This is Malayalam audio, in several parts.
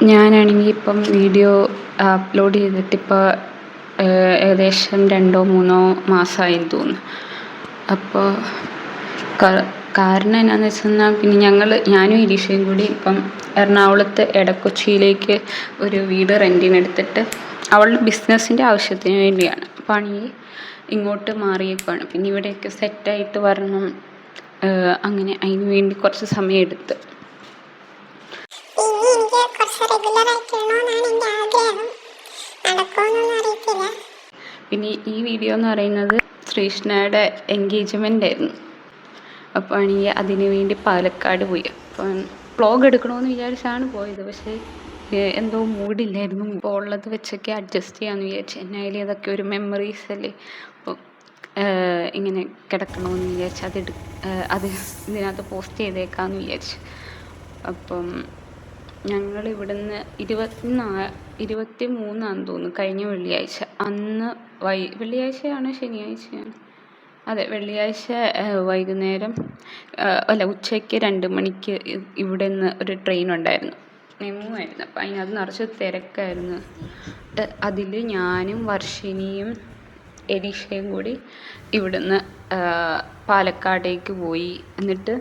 ഞാനാണെങ്കിൽ ഇപ്പം വീഡിയോ അപ്ലോഡ് ചെയ്തിട്ടിപ്പോൾ ഏകദേശം 2-3 മാസമായെന്ന് തോന്നുന്നു. അപ്പോൾ കാരണം എന്നാന്ന് വെച്ചെന്നാൽ പിന്നെ ഞാനും ഇരീഷയും കൂടി ഇപ്പം എറണാകുളത്ത് എടക്കൊച്ചിയിലേക്ക് ഒരു വീട് റെൻറ്റിനെടുത്തിട്ട് അവളുടെ ബിസിനസ്സിൻ്റെ ആവശ്യത്തിന് വേണ്ടിയാണ്. അപ്പോൾ ആണെങ്കിൽ ഇങ്ങോട്ട് മാറിയേക്കുവാണ്. പിന്നെ ഇവിടെയൊക്കെ സെറ്റായിട്ട് വരണം. അങ്ങനെ അതിന് വേണ്ടി കുറച്ച് സമയം എടുത്ത്. പിന്നെ ഈ വീഡിയോ എന്ന് പറയുന്നത് ശ്രീഷ്ണയുടെ എൻഗേജ്മെൻ്റ് ആയിരുന്നു. അപ്പോൾ ആണെങ്കിൽ അതിന് വേണ്ടി പാലക്കാട് പോയി. അപ്പം വ്ളോഗ് എടുക്കണമെന്ന് വിചാരിച്ചാണ് പോയത്. പക്ഷേ എന്തോ മൂഡില്ലായിരുന്നു. ഇപ്പോൾ ഉള്ളത് വെച്ചൊക്കെ അഡ്ജസ്റ്റ് ചെയ്യാമെന്ന് വിചാരിച്ചു. എന്നായാലും അതൊക്കെ ഒരു മെമ്മറീസ് അല്ലേ. അപ്പോൾ ഇങ്ങനെ കിടക്കണമെന്ന് വിചാരിച്ചു. അത് ഇതിനകത്ത് പോസ്റ്റ് ചെയ്തേക്കാമെന്ന് വിചാരിച്ചു. അപ്പം ഞങ്ങൾ ഇവിടുന്ന് 23 തോന്നുന്നു, കഴിഞ്ഞ വെള്ളിയാഴ്ച. അന്ന് വെള്ളിയാഴ്ചയാണോ ശനിയാഴ്ചയാണ്? അതെ, വെള്ളിയാഴ്ച വൈകുന്നേരം ഉച്ചയ്ക്ക് 2 മണിക്ക് ഇവിടെ നിന്ന് ഒരു ട്രെയിൻ ഉണ്ടായിരുന്നു, മെമു ആയിരുന്നു. അപ്പം അതിനകത്ത് നിറച്ച് തിരക്കായിരുന്നു. അതിൽ ഞാനും വർഷിനിയും എലീഷയും കൂടി ഇവിടുന്ന് പാലക്കാടേക്ക് പോയി. എന്നിട്ട്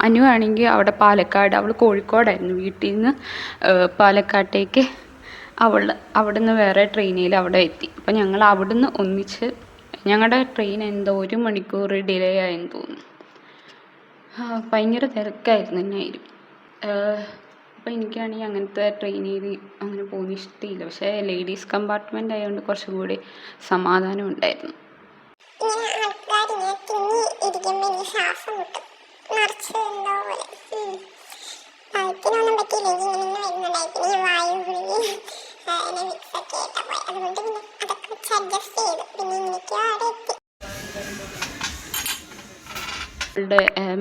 അനു ആണെങ്കിൽ അവിടെ പാലക്കാട്, അവൾ കോഴിക്കോടായിരുന്നു. വീട്ടിൽ നിന്ന് പാലക്കാട്ടേക്ക് അവിടുന്ന് വേറെ ട്രെയിനിൽ അവിടെ എത്തി. അപ്പം ഞങ്ങൾ അവിടുന്ന് ഒന്നിച്ച്, ഞങ്ങളുടെ ട്രെയിൻ എന്തോ 1 മണിക്കൂർ ഡിലേ ആയെന്ന് തോന്നുന്നു. ഭയങ്കര തിരക്കായിരുന്നു എന്നായിരുന്നു. അപ്പോൾ എനിക്കാണെങ്കിൽ അങ്ങനത്തെ ട്രെയിനിൽ അങ്ങനെ പോകുന്ന ഇഷ്ടമില്ല. പക്ഷേ ലേഡീസ് കമ്പാർട്ട്മെൻ്റ് ആയതുകൊണ്ട് കുറച്ചും കൂടി സമാധാനം ഉണ്ടായിരുന്നു.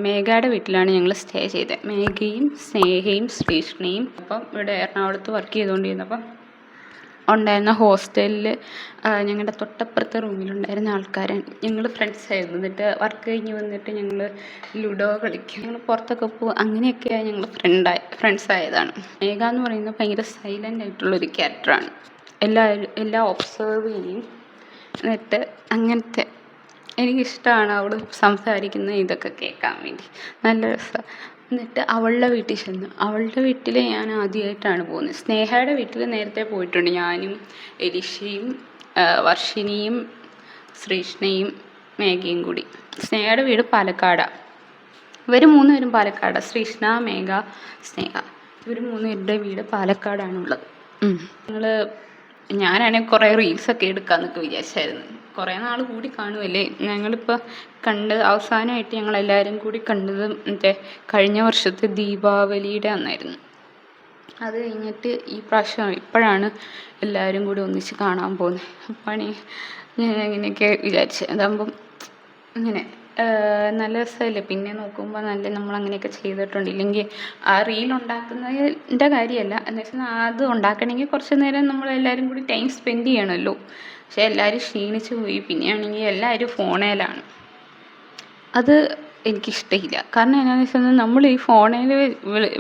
മേഘയുടെ വീട്ടിലാണ് ഞങ്ങൾ സ്റ്റേ ചെയ്തത്. മേഘയും സ്നേഹയും ശ്രീഷ്ണയും. അപ്പം ഇവിടെ എറണാകുളത്ത് വർക്ക് ചെയ്തുകൊണ്ടിരുന്നപ്പം ഉണ്ടായിരുന്ന ഹോസ്റ്റലിൽ ഞങ്ങളുടെ തൊട്ടപ്പുറത്തെ റൂമിലുണ്ടായിരുന്ന ആൾക്കാരാണ്. ഞങ്ങൾ ഫ്രണ്ട്സായിരുന്നു. എന്നിട്ട് വർക്ക് കഴിഞ്ഞ് വന്നിട്ട് ഞങ്ങൾ ലുഡോ കളിക്കും, ഞങ്ങൾ പുറത്തൊക്കെ പോകും. അങ്ങനെയൊക്കെയാണ് ഞങ്ങൾ ഫ്രണ്ട്സായതാണ്. മേഘ എന്ന് പറയുന്നത് ഭയങ്കര സൈലൻ്റ് ആയിട്ടുള്ളൊരു ക്യാരക്ടറാണ്. എല്ലാം ഒബ്സർവ് ചെയ്യും. എന്നിട്ട് അങ്ങനത്തെ എനിക്കിഷ്ടമാണ് അവൾ സംസാരിക്കുന്ന ഇതൊക്കെ കേൾക്കാൻ വേണ്ടി. നല്ല രസമാണ്. എന്നിട്ട് അവളുടെ വീട്ടിൽ ചെന്നു. അവളുടെ വീട്ടിൽ ഞാൻ ആദ്യമായിട്ടാണ് പോകുന്നത്. സ്നേഹയുടെ വീട്ടിൽ നേരത്തെ പോയിട്ടുണ്ട്, ഞാനും എലീഷയും വർഷിനിയും ശ്രീഷ്ണയും മേഘയും കൂടി. സ്നേഹയുടെ വീട് പാലക്കാടാണ്. ഇവർ 3 പേരും പാലക്കാടാണ്. ശ്രീഷ്ണ, മേഘ, സ്നേഹ, ഇവർ 3 പേരുടെ വീട് പാലക്കാടാണുള്ളത്. ഞാനാണെങ്കിൽ കുറേ റീൽസൊക്കെ എടുക്കാമെന്നൊക്കെ വിചാരിച്ചായിരുന്നു. കുറേ നാൾ കൂടി കാണുമല്ലേ. ഞങ്ങളിപ്പോൾ അവസാനമായിട്ട് ഞങ്ങളെല്ലാവരും കൂടി കണ്ടത് മറ്റേ കഴിഞ്ഞ വർഷത്തെ ദീപാവലിയുടെ അന്നായിരുന്നു. അത് കഴിഞ്ഞിട്ട് ഈ പ്രാവശ്യം ഇപ്പോഴാണ് എല്ലാവരും കൂടി ഒന്നിച്ച് കാണാൻ പോകുന്നത്. അപ്പോൾ ഞാൻ അങ്ങനെയൊക്കെ വിചാരിച്ചത്. അതാകുമ്പം ഇങ്ങനെ നല്ല രസമല്ലേ. പിന്നെ നോക്കുമ്പോൾ നമ്മളങ്ങനെയൊക്കെ ചെയ്തിട്ടുണ്ട്. ഇല്ലെങ്കിൽ ആ റീൽ ഉണ്ടാക്കുന്നതിൻ്റെ കാര്യമല്ല, എന്ന് വെച്ചാൽ അത് ഉണ്ടാക്കണമെങ്കിൽ കുറച്ച് നേരം നമ്മളെല്ലാവരും കൂടി ടൈം സ്പെൻഡ് ചെയ്യണമല്ലോ. പക്ഷേ എല്ലാവരും ക്ഷീണിച്ച് പോയി. പിന്നെയാണെങ്കിൽ എല്ലാവരും ഫോണിലാണ്. അത് എനിക്കിഷ്ടമില്ല. കാരണം എന്നാന്ന് വെച്ചാൽ നമ്മൾ ഈ ഫോണിൽ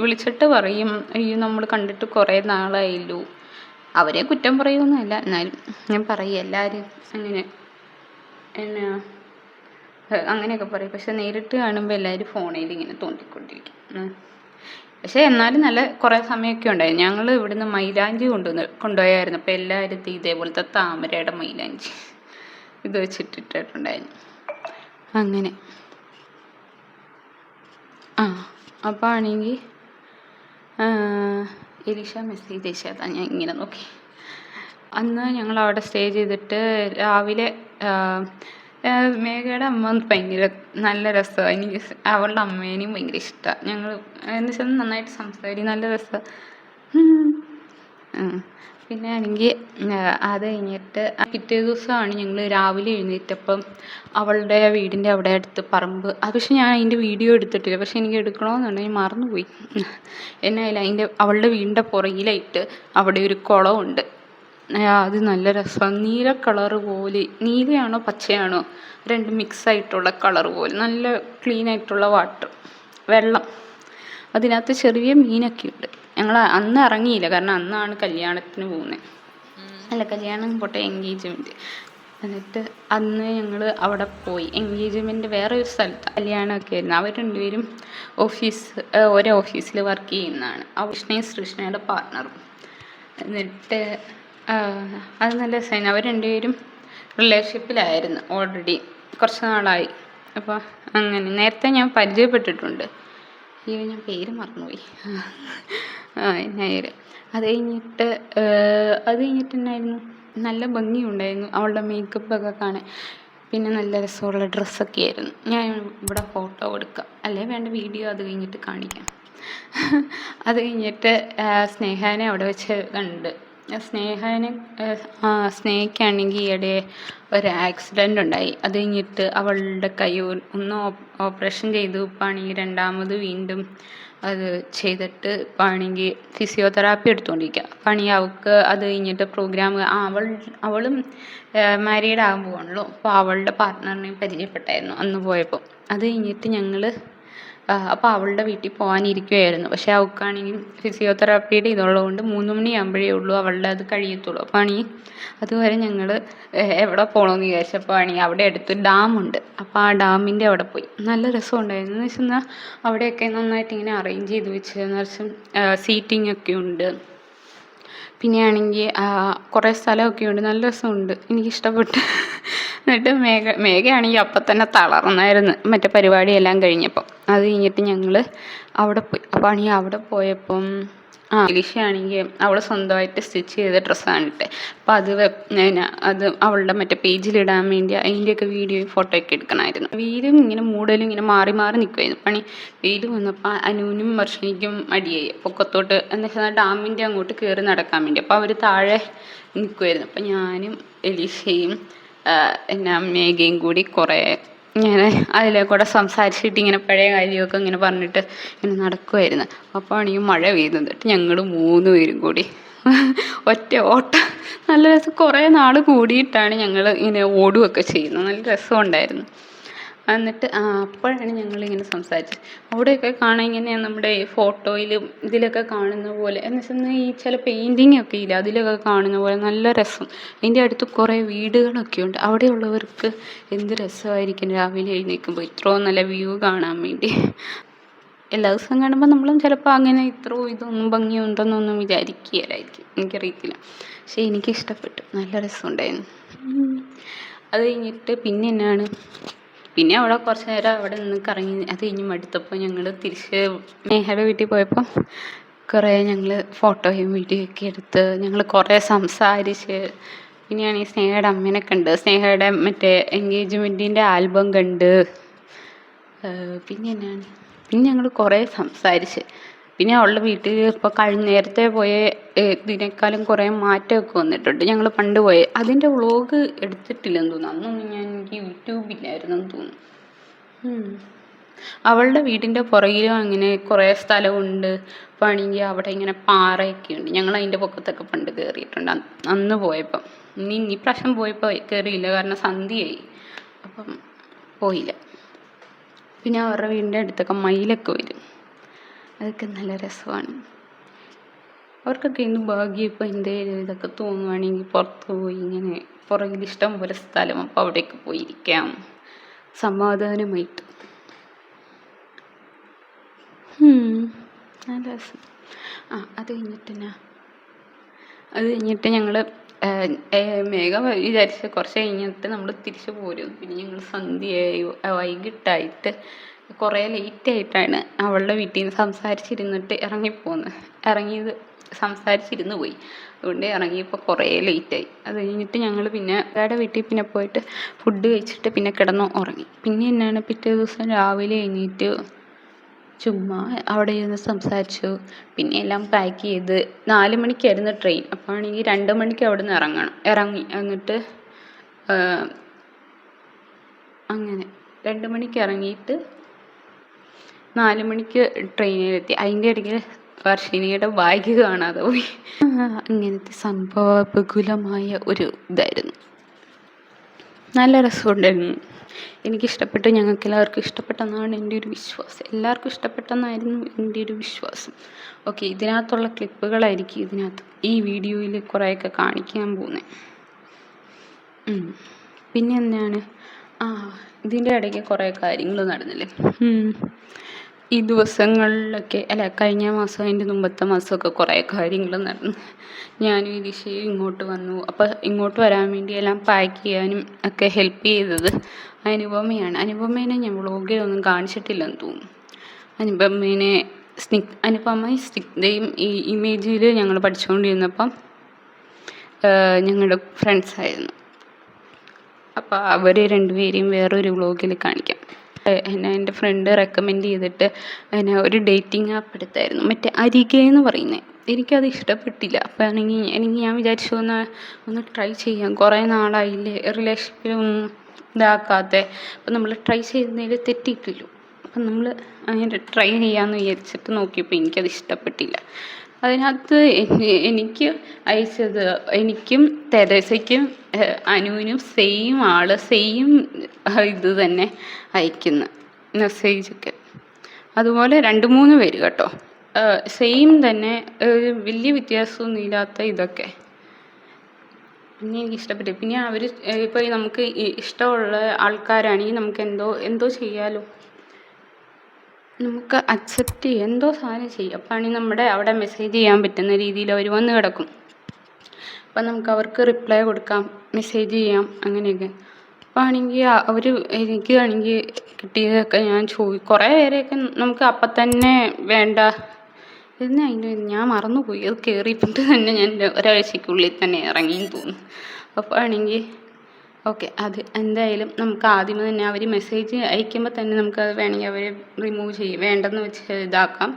വിളിച്ചിട്ട് പറയും, അയ്യോ നമ്മൾ കണ്ടിട്ട് കുറേ നാളായല്ലോ. അവരെ കുറ്റം പറയുമൊന്നുമല്ല, എന്നാലും ഞാൻ പറയും എല്ലാവരും അങ്ങനെയൊക്കെ പറയും. പക്ഷെ നേരിട്ട് കാണുമ്പോൾ എല്ലാവരും ഫോണിൽ ഇങ്ങനെ തോണ്ടിക്കൊണ്ടിരിക്കും. പക്ഷേ എന്നാലും നല്ല കുറേ സമയമൊക്കെ ഉണ്ടായിരുന്നു. ഞങ്ങൾ ഇവിടുന്ന് മൈലാഞ്ചി കൊണ്ടുപോയായിരുന്നു. അപ്പോൾ എല്ലാവരും ഇതേപോലത്തെ താമരയുടെ മൈലാഞ്ചി ഇത് വെച്ചിട്ടിട്ടുണ്ടായിരുന്നു. അങ്ങനെ അപ്പോൾ ആണെങ്കിൽ എലീഷ മെസ്സേജ് അയച്ചതാണ്. ഞാൻ ഇങ്ങനെ നോക്കി. അന്ന് ഞങ്ങൾ അവിടെ സ്റ്റേ ചെയ്തിട്ട് രാവിലെ മേഘയുടെ അമ്മ ഭയങ്കര നല്ല രസമാണ്. എനിക്ക് അവളുടെ അമ്മേനെയും ഭയങ്കര ഇഷ്ടമാണ്. ഞങ്ങൾ എന്ന് വെച്ചാൽ നന്നായിട്ട് സംസാരിക്കും, നല്ല രസമാണ്. പിന്നെ ആണെങ്കിൽ അത് കഴിഞ്ഞിട്ട് പിറ്റേ ദിവസമാണ് ഞങ്ങൾ രാവിലെ എഴുന്നേറ്റപ്പം അവളുടെ വീടിൻ്റെ അവിടെ അടുത്ത് പറമ്പ്. പക്ഷെ ഞാൻ അതിൻ്റെ വീഡിയോ എടുത്തിട്ടില്ല. പക്ഷെ എനിക്ക് എടുക്കണമെന്നുണ്ടെങ്കിൽ മറന്നുപോയി. എന്നായാലും അവളുടെ വീടിൻ്റെ പുറകിലായിട്ട് അവിടെ ഒരു കുളമുണ്ട്. അത് നല്ല രസമാണ്. നീല കളറ് പോലെ, നീലയാണോ പച്ചയാണോ 2 മിക്സായിട്ടുള്ള കളറ് പോലെ, നല്ല ക്ലീനായിട്ടുള്ള വെള്ളം. അതിനകത്ത് ചെറിയ മീനൊക്കെ ഉണ്ട്. ഞങ്ങൾ അന്ന് ഇറങ്ങിയില്ല, കാരണം അന്നാണ് കല്യാണത്തിന് പോകുന്നത്. അല്ല, കല്യാണം പോട്ടെ, എൻഗേജ്മെൻറ്റ്. എന്നിട്ട് അന്ന് ഞങ്ങൾ അവിടെ പോയി. എൻഗേജ്മെൻറ്റ് വേറെ ഒരു സ്ഥലത്ത് കല്യാണമൊക്കെ ആയിരുന്നു. അവർ രണ്ടുപേരും ഒരേ ഓഫീസിൽ വർക്ക് ചെയ്യുന്നതാണ്. കൃഷ്ണയും ശ്രീകൃഷ്ണയുടെ പാർട്ട്ണറും. എന്നിട്ട് അത് നല്ല രസമായിരുന്നു. അവർ രണ്ടുപേരും റിലേഷൻഷിപ്പിലായിരുന്നു ഓൾറെഡി കുറച്ച് നാളായി. അപ്പോൾ അങ്ങനെ നേരത്തെ ഞാൻ പരിചയപ്പെട്ടിട്ടുണ്ട്. ഞാൻ പേര് മറന്നുപോയി. എന്നായാലും അത് കഴിഞ്ഞിട്ട് എന്നായിരുന്നു, നല്ല ഭംഗിയുണ്ടായിരുന്നു അവളുടെ മേക്കപ്പൊക്കെ കാണാൻ. പിന്നെ നല്ല രസമുള്ള ഡ്രസ്സൊക്കെ ആയിരുന്നു. ഞാൻ ഇവിടെ ഫോട്ടോ എടുക്കാം, അല്ലേ വേണ്ട വീഡിയോ അത് കഴിഞ്ഞിട്ട് കാണിക്കാം. അത് കഴിഞ്ഞിട്ട് സ്നേഹാനെ അവിടെ വെച്ച് കണ്ട്. സ്നേഹയ്ക്കാണെങ്കിൽ ഈയിടെ ഒരു ആക്സിഡൻ്റ് ഉണ്ടായി. അത് കഴിഞ്ഞിട്ട് അവളുടെ കൈ ഒന്ന് ഓപ്പറേഷൻ ചെയ്തു. ഇപ്പം ആണെങ്കിൽ രണ്ടാമത് വീണ്ടും അത് ചെയ്തിട്ട് ഇപ്പം ആണെങ്കിൽ ഫിസിയോതെറാപ്പി എടുത്തുകൊണ്ടിരിക്കുക. അപ്പം ആണെങ്കിൽ അവൾക്ക് അത് കഴിഞ്ഞിട്ട് പ്രോഗ്രാം അവളും മാരീഡ് ആകാൻ പോവാണല്ലോ. അപ്പോൾ അവളുടെ പാർട്ട്ണറിനെ പരിചയപ്പെട്ടായിരുന്നു അന്ന് പോയപ്പോൾ. അത് കഴിഞ്ഞിട്ട് അപ്പോൾ അവളുടെ വീട്ടിൽ പോകാനിരിക്കുമായിരുന്നു. പക്ഷേ അവൾക്കാണെങ്കിൽ ഫിസിയോതെറാപ്പിയുടെ ഇതുള്ളതുകൊണ്ട് 3 മണിയാകുമ്പോഴേ ഉള്ളൂ അവളുടെ അത് കഴിയത്തുള്ളൂ. അപ്പോൾ ആണെങ്കിൽ അതുവരെ ഞങ്ങൾ എവിടെ പോകണമെന്ന് വിചാരിച്ചപ്പോൾ ആണെങ്കിൽ അവിടെ അടുത്ത് ഡാമുണ്ട്. അപ്പോൾ ആ ഡാമിൻ്റെ അവിടെ പോയി. നല്ല രസമുണ്ടായിരുന്നു. എന്ന് വെച്ചാൽ അവിടെയൊക്കെ നന്നായിട്ട് ഇങ്ങനെ അറേഞ്ച് ചെയ്ത് വെച്ച്, എന്ന് വെച്ചാൽ സീറ്റിംഗ് ഒക്കെ ഉണ്ട്. പിന്നെ ആണെങ്കിൽ കുറേ സ്ഥലമൊക്കെ ഉണ്ട്. നല്ല രസമുണ്ട്, എനിക്കിഷ്ടപ്പെട്ടു. എന്നിട്ട് മേഘയാണെങ്കിൽ അപ്പം തന്നെ തളർന്നായിരുന്നു മറ്റേ പരിപാടിയെല്ലാം കഴിഞ്ഞപ്പം. അത് കഴിഞ്ഞിട്ട് ഞങ്ങൾ അവിടെ പോയി. അപ്പോൾ ആണെങ്കിൽ അവിടെ പോയപ്പം എലീഷയാണെങ്കിൽ അവൾ സ്വന്തമായിട്ട് സ്റ്റിച്ച് ചെയ്ത ഡ്രസ്സാണ് ഇട്ടത്. അപ്പോൾ അത് അവളുടെ മറ്റേ പേജിലിടാൻ വേണ്ടി അതിൻ്റെയൊക്കെ വീഡിയോയും ഫോട്ടോ ഒക്കെ എടുക്കണമായിരുന്നു. വെയിലും ഇങ്ങനെ മൂടലും ഇങ്ങനെ മാറി മാറി നിൽക്കുമായിരുന്നു. വെയിൽ വന്നപ്പോൾ അനുവിനും വർഷനിക്കും മടിയായി പൊക്കത്തോട്ട്, എന്ന് വെച്ചാൽ ഡാമിൻ്റെ അങ്ങോട്ട് കയറി നടക്കാൻ വേണ്ടി. അപ്പോൾ അവർ താഴെ നിൽക്കുമായിരുന്നു. അപ്പം ഞാനും എലീഷയും മേഘയും കൂടി കുറേ ഇങ്ങനെ അതിലെ കൂടെ സംസാരിച്ചിട്ട് ഇങ്ങനെ പഴയ കാര്യമൊക്കെ ഇങ്ങനെ പറഞ്ഞിട്ട് ഇങ്ങനെ നടക്കുമായിരുന്നു. അപ്പോൾ ആണെങ്കിൽ മഴ പെയ്യുന്നിട്ട് ഞങ്ങൾ 3 പേരും കൂടി ഒറ്റ ഓട്ടം. നല്ല രസം. കുറേ നാൾ കൂടിയിട്ടാണ് ഞങ്ങൾ ഇങ്ങനെ ഓടുകയൊക്കെ ചെയ്യുന്നത്. നല്ല രസമുണ്ടായിരുന്നു. എന്നിട്ട് അപ്പോഴാണ് ഞങ്ങളിങ്ങനെ സംസാരിച്ചത്. അവിടെയൊക്കെ കാണാൻ ഇങ്ങനെ നമ്മുടെ ഫോട്ടോയിലും ഇതിലൊക്കെ കാണുന്ന പോലെ, എന്ന് വെച്ചാൽ ഈ ചില പെയിൻറ്റിങ്ങൊക്കെ ഇല്ല, അതിലൊക്കെ കാണുന്ന പോലെ നല്ല രസം. അതിൻ്റെ അടുത്ത് കുറേ വീടുകളൊക്കെ ഉണ്ട്. അവിടെയുള്ളവർക്ക് എന്ത് രസമായിരിക്കും രാവിലെ എഴുന്നേൽക്കുമ്പോൾ ഇത്രയും നല്ല വ്യൂ കാണാൻ വേണ്ടി. എല്ലാ ദിവസവും കാണുമ്പോൾ നമ്മളും ചിലപ്പോൾ അങ്ങനെ ഇതൊന്നും ഭംഗിയുണ്ടെന്നൊന്നും വിചാരിക്കുകയില്ലായിരിക്കും, എനിക്കറിയത്തില്ല. പക്ഷേ എനിക്കിഷ്ടപ്പെട്ടു, നല്ല രസമുണ്ടായിരുന്നു. അത് കഴിഞ്ഞിട്ട് പിന്നെ അവിടെ കുറച്ച് നേരം അവിടെ നിന്ന് കറങ്ങി. അത് കഴിഞ്ഞ് മടുത്തപ്പോൾ ഞങ്ങൾ തിരിച്ച് സ്നേഹയുടെ വീട്ടിൽ പോയപ്പോൾ ഞങ്ങൾ ഫോട്ടോയും വീഡിയോ ഒക്കെ എടുത്ത് ഞങ്ങൾ കുറേ സംസാരിച്ച്. പിന്നെയാണെങ്കിൽ സ്നേഹയുടെ അമ്മേനെ കണ്ട്, സ്നേഹയുടെ മറ്റേ എൻഗേജ്മെൻറ്റിൻ്റെ ആൽബം കണ്ട്. പിന്നെ ഞങ്ങൾ കുറേ സംസാരിച്ച്. പിന്നെ അവളുടെ വീട്ടിൽ ഇപ്പോൾ നേരത്തെ പോയ ഇതിനേക്കാളും കുറേ മാറ്റമൊക്കെ വന്നിട്ടുണ്ട്. ഞങ്ങൾ പണ്ട് പോയ അതിൻ്റെ വ്ളോഗ് എടുത്തിട്ടില്ലെന്ന് തോന്നുന്നു. അന്നൊന്നും എനിക്ക് യൂട്യൂബില്ലായിരുന്നെന്ന് തോന്നുന്നു. അവളുടെ വീടിൻ്റെ പുറകിലും അങ്ങനെ കുറേ സ്ഥലമുണ്ട്. അപ്പോൾ ആണെങ്കിൽ അവിടെ ഇങ്ങനെ പാറയൊക്കെ ഉണ്ട്. ഞങ്ങൾ അതിൻ്റെ പൊക്കത്തൊക്കെ പണ്ട് കയറിയിട്ടുണ്ട് അന്ന് പോയപ്പം. ഈ പ്രാവശ്യം പോയപ്പോൾ കയറിയില്ല, കാരണം സന്ധ്യയായി, അപ്പം പോയില്ല. പിന്നെ അവരുടെ വീടിൻ്റെ അടുത്തൊക്കെ മയിലൊക്കെ വരും. അതൊക്കെ നല്ല രസമാണ്. അവർക്കൊക്കെ ഇന്ന് ഭാഗ്യം ഇപ്പോൾ എന്തെങ്കിലും ഇതൊക്കെ തോന്നുവാണെങ്കിൽ പുറത്ത് പോയി ഇങ്ങനെ പുറകിൽ ഇഷ്ടം പോലെ സ്ഥലം, അപ്പോൾ അവിടേക്ക് പോയിരിക്കാം സമാധാനമായിട്ട്. നല്ല രസം. അത് കഴിഞ്ഞിട്ട് ഞങ്ങൾ മേഘം വിചാരിച്ച് കുറച്ച് കഴിഞ്ഞിട്ട് നമ്മൾ തിരിച്ചു പോരും. പിന്നെ ഞങ്ങൾ സന്ധ്യയായി, വൈകിട്ടായിട്ട് കുറേ ലേറ്റായിട്ടാണ് അവളുടെ വീട്ടിൽ നിന്ന് സംസാരിച്ചിരുന്നിട്ട് സംസാരിച്ചിരുന്ന് പോയി. അതുകൊണ്ട് ഇറങ്ങിയപ്പോൾ കുറേ ലേറ്റായി. അത് കഴിഞ്ഞിട്ട് ഞങ്ങൾ പിന്നെ അവരുടെ വീട്ടിൽ പോയിട്ട് ഫുഡ് കഴിച്ചിട്ട് പിന്നെ കിടന്ന് ഉറങ്ങി. പിന്നെ പിറ്റേ ദിവസം രാവിലെ എഴുന്നേറ്റ് ചുമ്മാ അവിടെ ഇരുന്ന് സംസാരിച്ചു. പിന്നെ എല്ലാം പാക്ക് ചെയ്ത് 4 മണിക്കായിരുന്നു ട്രെയിൻ. അപ്പോൾ ആണെങ്കിൽ 2 മണിക്ക് അവിടെ നിന്ന് ഇറങ്ങി. എന്നിട്ട് അങ്ങനെ 2 മണിക്ക് ഇറങ്ങിയിട്ട് 4 മണിക്ക് ട്രെയിനിലെത്തി. അതിൻ്റെ ഇടയ്ക്ക് വർഷിനിയുടെ ബാഗ് കാണാതെ പോയി. അങ്ങനത്തെ സംഭവബഹുലമായ ഒരു ഇതായിരുന്നു. നല്ല രസമുണ്ടായിരുന്നു. എനിക്കിഷ്ടപ്പെട്ടു, ഞങ്ങൾക്ക് എല്ലാവർക്കും ഇഷ്ടപ്പെട്ടെന്നാണ് എൻ്റെ ഒരു വിശ്വാസം. എല്ലാവർക്കും ഇഷ്ടപ്പെട്ടെന്നായിരുന്നു എൻ്റെ ഒരു വിശ്വാസം. ഓക്കെ, ഇതിനകത്തുള്ള ക്ലിപ്പുകളായിരിക്കും ഈ വീഡിയോയിൽ കുറേയൊക്കെ കാണിക്കാൻ പോകുന്നത്. പിന്നെ എന്താണ്, ഇതിൻ്റെ ഇടയ്ക്ക് കുറേ കാര്യങ്ങൾ നടന്നില്ലേ ഈ ദിവസങ്ങളിലൊക്കെ, അല്ല കഴിഞ്ഞ മാസം അതിൻ്റെ മുമ്പത്തെ മാസമൊക്കെ കുറേ കാര്യങ്ങൾ നടന്നു. ഞാനും ഈ ദിശയും ഇങ്ങോട്ട് വന്നു. അപ്പോൾ ഇങ്ങോട്ട് വരാൻ വേണ്ടി എല്ലാം പാക്ക് ചെയ്യാനും ഒക്കെ ഹെൽപ്പ് ചെയ്തത് അനുപമയാണ്. അനുപമേനെ ഞാൻ വ്ളോഗിലൊന്നും കാണിച്ചിട്ടില്ലെന്ന് തോന്നുന്നു. അനുപമയും സ്നിഗ്ധയും ഈ ഇമേജിൽ ഞങ്ങൾ പഠിച്ചുകൊണ്ടിരുന്നപ്പം ഞങ്ങളുടെ ഫ്രണ്ട്സായിരുന്നു. അപ്പോൾ അവർ രണ്ടുപേരെയും വേറൊരു വ്ളോഗിൽ കാണിക്കാം. എൻ്റെ ഫ്രണ്ട് റെക്കമെൻഡ് ചെയ്തിട്ട് ഒരു ഡേറ്റിംഗ് ആപ്പ് എടുത്തായിരുന്നു, മറ്റേ അരികെ എന്ന് പറയുന്നത്. എനിക്കത് ഇഷ്ടപ്പെട്ടില്ല. അപ്പോൾ ആണെങ്കിൽ ഞാൻ വിചാരിച്ചു ഒന്ന് ട്രൈ ചെയ്യാം. കുറേ നാളായില്ലേ റിലേഷൻഷിപ്പിലൊന്നും ഇതാക്കാതെ. അപ്പം നമ്മൾ ട്രൈ ചെയ്യുന്നതിൽ തെറ്റിയിട്ടില്ലോ. അപ്പം നമ്മൾ അങ്ങനെ ട്രൈ ചെയ്യാമെന്ന് വിചാരിച്ചിട്ട് നോക്കിയപ്പോൾ എനിക്കത് ഇഷ്ടപ്പെട്ടില്ല. അതിനകത്ത് എനിക്ക് അയച്ചത്, എനിക്കും തെരേസയ്ക്കും അനുവിനും സെയിം ഇത് തന്നെ അയക്കുന്ന മെസ്സേജൊക്കെ. അതുപോലെ 2-3 പേര് കേട്ടോ, സെയിം തന്നെ, വലിയ വ്യത്യാസമൊന്നും ഇല്ലാത്ത ഇതൊക്കെ. പിന്നെ എനിക്ക് ഇഷ്ടപ്പെട്ടു. പിന്നെ അവർ ഇപ്പോൾ നമുക്ക് ഇഷ്ടമുള്ള ആൾക്കാരാണെങ്കിൽ നമുക്ക് എന്തോ ചെയ്യാമല്ലോ, നമുക്ക് അക്സെപ്റ്റ് ചെയ്യാം, എന്തോ സാധനം ചെയ്യാം. അപ്പോൾ ആണെങ്കിൽ നമ്മുടെ അവിടെ മെസ്സേജ് ചെയ്യാൻ പറ്റുന്ന രീതിയിൽ അവർ വന്ന് കിടക്കും. അപ്പം നമുക്ക് അവർക്ക് റിപ്ലൈ കൊടുക്കാം, മെസ്സേജ് ചെയ്യാം, അങ്ങനെയൊക്കെ. അപ്പോൾ ആണെങ്കിൽ എനിക്കാണെങ്കിൽ കിട്ടിയതൊക്കെ ഞാൻ കുറേ പേരെയൊക്കെ നമുക്ക് അപ്പം തന്നെ വേണ്ട ഞാൻ മറന്നുപോയി, അത് കയറിയിട്ടുണ്ട് തന്നെ ഞാൻ ഒരാഴ്ചയ്ക്കുള്ളിൽ തന്നെ ഇറങ്ങിയെന്ന് തോന്നുന്നു. അപ്പോൾ ആണെങ്കിൽ ഓക്കെ, അത് എന്തായാലും നമുക്ക് ആദ്യമേ തന്നെ അവർ മെസ്സേജ് അയക്കുമ്പോൾ തന്നെ നമുക്കത് വേണമെങ്കിൽ അവർ റിമൂവ് ചെയ്യും, വേണ്ടെന്ന് വെച്ച് ഇതാക്കാം.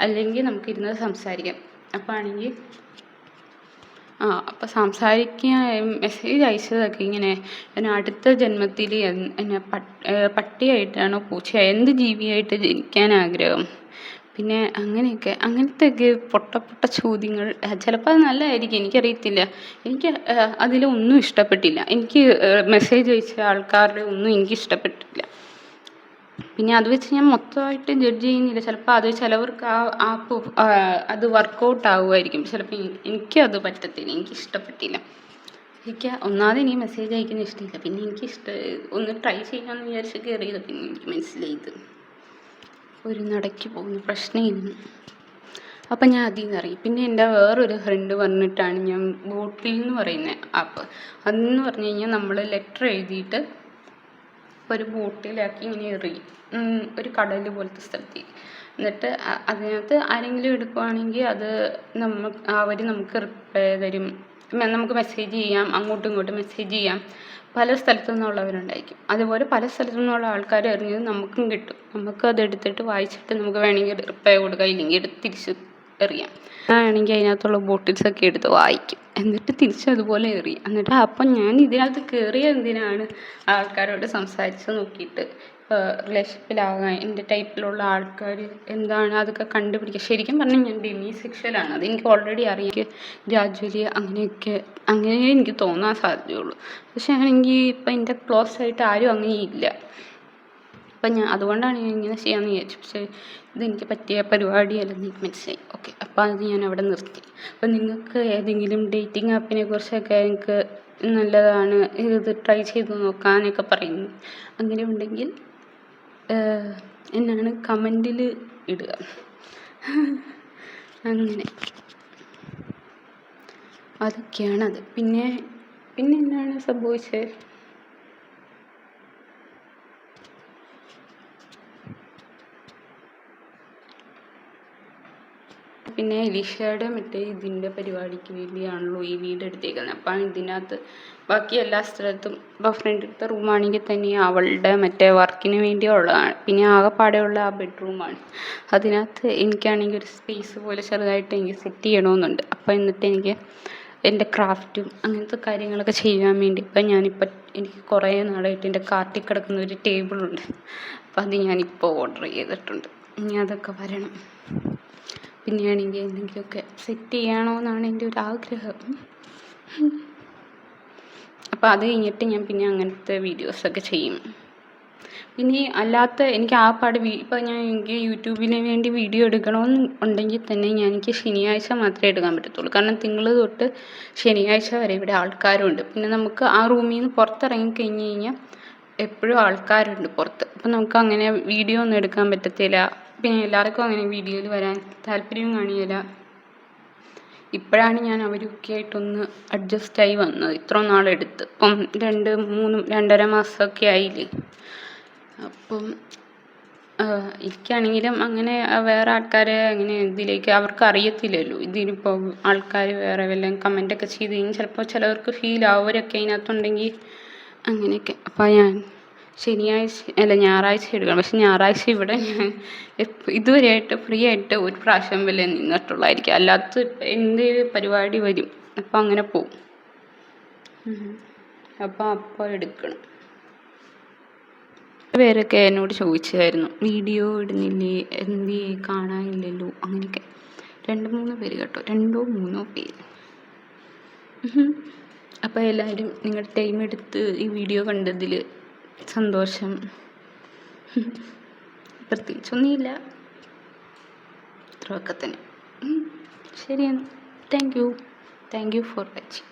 അല്ലെങ്കിൽ നമുക്കിരുന്ന് സംസാരിക്കാം. അപ്പോൾ ആണെങ്കിൽ അപ്പോൾ മെസ്സേജ് അയച്ചതൊക്കെ ഇങ്ങനെ അടുത്ത ജന്മത്തിൽ എന്നെ പട്ടിയായിട്ടാണോ പൂച്ചയായി എന്ത് ജീവിയായിട്ട് ജനിക്കാൻ ആഗ്രഹം, പിന്നെ അങ്ങനത്തെയൊക്കെ പൊട്ട ചോദ്യങ്ങൾ. ചിലപ്പോൾ അത് നല്ലതായിരിക്കും, എനിക്കറിയത്തില്ല. എനിക്ക് അതിലൊന്നും ഇഷ്ടപ്പെട്ടില്ല. എനിക്ക് മെസ്സേജ് അയച്ച ആൾക്കാരുടെ ഒന്നും എനിക്ക് ഇഷ്ടപ്പെട്ടില്ല. പിന്നെ അത് വെച്ച് ഞാൻ മൊത്തമായിട്ട് ജഡ്ജ് ചെയ്യുന്നില്ല. ചിലപ്പോൾ അത് ചിലവർക്ക് ആപ്പ് അത് വർക്കൗട്ട് ആവുമായിരിക്കും. ചിലപ്പോൾ എനിക്കത് പറ്റത്തില്ല, എനിക്കിഷ്ടപ്പെട്ടില്ല. ഒന്നാമത് എനിക്ക് മെസ്സേജ് അയക്കുന്നത് ഇഷ്ടമില്ല. പിന്നെ ഒന്ന് ട്രൈ ചെയ്യാമെന്ന് വിചാരിച്ച് കയറിയത്. പിന്നെ എനിക്ക് മനസ്സിലായത് ഒരു നടക്ക് പോകുന്ന പ്രശ്നമില്ല. അപ്പം ഞാൻ അതിൽ നിന്ന് ഇറങ്ങി. പിന്നെ എൻ്റെ വേറൊരു ഫ്രണ്ട് പറഞ്ഞിട്ടാണ് ഞാൻ ബോട്ടിൽ എന്ന് പറയുന്ന ആപ്പ്. അതെന്ന് പറഞ്ഞു കഴിഞ്ഞാൽ നമ്മൾ ലെറ്റർ എഴുതിയിട്ട് ഒരു ബോട്ടിലാക്കി ഇങ്ങനെ എറിയും, ഒരു കടൽ പോലത്തെ സ്ഥലത്തേക്ക്. എന്നിട്ട് അതിനകത്ത് ആരെങ്കിലും എടുക്കുവാണെങ്കിൽ അത് അവർ നമുക്ക് റിപ്ലൈ തരും, നമുക്ക് മെസ്സേജ് ചെയ്യാം, അങ്ങോട്ടും ഇങ്ങോട്ടും മെസ്സേജ് ചെയ്യാം. പല സ്ഥലത്തു നിന്നുള്ളവരുണ്ടായിരിക്കും. അതുപോലെ പല സ്ഥലത്തു നിന്നുള്ള ആൾക്കാർ എറിഞ്ഞത് നമുക്കും കിട്ടും. നമുക്ക് എടുത്തിട്ട് വായിച്ചിട്ട് നമുക്ക് വേണമെങ്കിൽ റിപ്ലൈ കൊടുക്കാം, ഇല്ലെങ്കിൽ തിരിച്ച് എറിയാം. ഞാനാണെങ്കിൽ അതിനകത്തുള്ള ബോട്ടിൽസൊക്കെ എടുത്ത് വായിക്കും, എന്നിട്ട് തിരിച്ച് അതുപോലെ എറിയും. എന്നിട്ട് അപ്പം ഞാൻ ഇതിനകത്ത് കയറിയ എന്തിനാണ് ആൾക്കാരോട് സംസാരിച്ച് നോക്കിയിട്ട് റിലേഷൻഷിപ്പിലാകാൻ എൻ്റെ ടൈപ്പിലുള്ള ആൾക്കാർ എന്താണ് അതൊക്കെ കണ്ടുപിടിക്കുക. ശരിക്കും പറഞ്ഞാൽ ഞാൻ ഡെമിസെക്ഷലാണ്, അതെനിക്ക് ഓൾറെഡി അറിയാം. ഗ്രാജുവലി അങ്ങനെ എനിക്ക് തോന്നാൻ സാധ്യതയുള്ളൂ. പക്ഷെ ആണെങ്കിൽ ഇപ്പം എൻ്റെ ക്ലോസ് ആയിട്ട് ആരും അങ്ങനെ ഇല്ല. അപ്പം അതുകൊണ്ടാണ് ഞാൻ ഇങ്ങനെ ചെയ്യാമെന്ന് വിചാരിച്ചു. പക്ഷേ ഇതെനിക്ക് പറ്റിയ പരിപാടിയല്ലെന്ന് എനിക്ക് മനസ്സിലായി. ഓക്കെ, അപ്പോൾ അത് ഞാൻ അവിടെ നിർത്തി. അപ്പം നിങ്ങൾക്ക് ഏതെങ്കിലും ഡേറ്റിംഗ് ആപ്പിനെ കുറിച്ചൊക്കെ എനിക്ക് നല്ലതാണ്, ഇത് ട്രൈ ചെയ്ത് നോക്കാനൊക്കെ പറയുന്നു, അങ്ങനെ ഉണ്ടെങ്കിൽ എന്നാണ് കമൻറ്റിൽ ഇടുക. അങ്ങനെ അതൊക്കെയാണത്. പിന്നെ എന്താണ് സംഭവിച്ചത്? പിന്നെ എലീഷയുടെ മറ്റേ ഇതിൻ്റെ പരിപാടിക്ക് വേണ്ടിയാണല്ലോ ഈ വീട് എടുത്തേക്കുന്നത്. അപ്പം ഇതിനകത്ത് ബാക്കി എല്ലാ സ്ഥലത്തും ഇപ്പോൾ ഫ്രണ്ടിലത്തെ റൂമാണെങ്കിൽ തന്നെ അവളുടെ മറ്റേ വർക്കിന് വേണ്ടിയുള്ളതാണ്. പിന്നെ ആകെപ്പാടെയുള്ള ആ ബെഡ്റൂമാണ്. അതിനകത്ത് എനിക്കാണെങ്കിൽ ഒരു സ്പേസ് പോലെ ചെറുതായിട്ട് എനിക്ക് സെറ്റ് ചെയ്യണമെന്നുണ്ട്. അപ്പോൾ എന്നിട്ട് എനിക്ക് എൻ്റെ ക്രാഫ്റ്റും അങ്ങനത്തെ കാര്യങ്ങളൊക്കെ ചെയ്യാൻ വേണ്ടി എനിക്ക് കുറേ നാളായിട്ട് എൻ്റെ കാർട്ടിൽ കിടക്കുന്ന ഒരു ടേബിളുണ്ട്. അപ്പം അത് ഞാനിപ്പോൾ ഓർഡർ ചെയ്തിട്ടുണ്ട്. ഇനി അതൊക്കെ വരണം. പിന്നെയാണെങ്കിൽ എന്തെങ്കിലുമൊക്കെ സെറ്റ് ചെയ്യണമെന്നാണ് എൻ്റെ ഒരു ആഗ്രഹം. അപ്പോൾ അത് കഴിഞ്ഞിട്ട് ഞാൻ പിന്നെ അങ്ങനത്തെ വീഡിയോസൊക്കെ ചെയ്യും. ഇനി അല്ലാത്ത എനിക്ക് ആ പാട് ഇപ്പം എനിക്ക് യൂട്യൂബിന് വേണ്ടി വീഡിയോ എടുക്കണമെന്ന് ഉണ്ടെങ്കിൽ തന്നെ എനിക്ക് ശനിയാഴ്ച മാത്രമേ എടുക്കാൻ പറ്റത്തുള്ളൂ. കാരണം തിങ്കൾ തൊട്ട് ശനിയാഴ്ച വരെ ഇവിടെ ആൾക്കാരുണ്ട്. പിന്നെ നമുക്ക് ആ റൂമിൽ നിന്ന് പുറത്തിറങ്ങി കഴിഞ്ഞ് കഴിഞ്ഞാൽ എപ്പോഴും ആൾക്കാരുണ്ട് പുറത്ത്. അപ്പം നമുക്ക് അങ്ങനെ വീഡിയോ ഒന്നും എടുക്കാൻ പറ്റത്തില്ല. പിന്നെ എല്ലാവർക്കും അങ്ങനെ വീഡിയോയിൽ വരാൻ താല്പര്യവും കാണില്ല. ഇപ്പോഴാണ് ഞാൻ അവരൊക്കെ ആയിട്ടൊന്ന് അഡ്ജസ്റ്റായി വന്നത്. ഇത്ര നാളെടുത്ത്. ഇപ്പം 2-3-2.5 മാസമൊക്കെ ആയില്ലേ. അപ്പം എനിക്കാണെങ്കിലും അങ്ങനെ വേറെ ആൾക്കാരെ അങ്ങനെ ഇതിലേക്ക് അവർക്ക് അറിയത്തില്ലല്ലോ. ഇതിനിപ്പോൾ ആൾക്കാർ വേറെ വല്ലതും കമൻറ്റൊക്കെ ചെയ്ത് കഴിഞ്ഞാൽ ചിലപ്പോൾ ചിലവർക്ക് ഫീലാവും. അവരൊക്കെ അതിനകത്തുണ്ടെങ്കിൽ അങ്ങനെയൊക്കെ. അപ്പോൾ ഞാൻ ഞായറാഴ്ച എടുക്കണം. പക്ഷെ ഞായറാഴ്ച ഇവിടെ ഞാൻ ഇതുവരെയായിട്ട് ഫ്രീ ആയിട്ട് ഒരു പ്രാവശ്യം വല്ല നിന്നിട്ടുള്ളതായിരിക്കും. അല്ലാത്ത എന്തെങ്കിലും പരിപാടി വരും, അപ്പം അങ്ങനെ പോവും. അപ്പോൾ എടുക്കണം. പേരൊക്കെ എന്നോട് ചോദിച്ചായിരുന്നു, വീഡിയോ ഇടുന്നില്ലേ, എന്തേ കാണാനില്ലല്ലോ, അങ്ങനെയൊക്കെ 2-3 പേര് കേട്ടോ, 2-3 പേര്. അപ്പോൾ എല്ലാവരും നിങ്ങളുടെ ടൈം എടുത്ത് ഈ വീഡിയോ കണ്ടതിൽ സന്തോഷം. പ്രത്യേകിച്ചൊന്നുമില്ല, ഇത്രയൊക്കെ തന്നെ. ശരിയാണ്. Thank you for watching.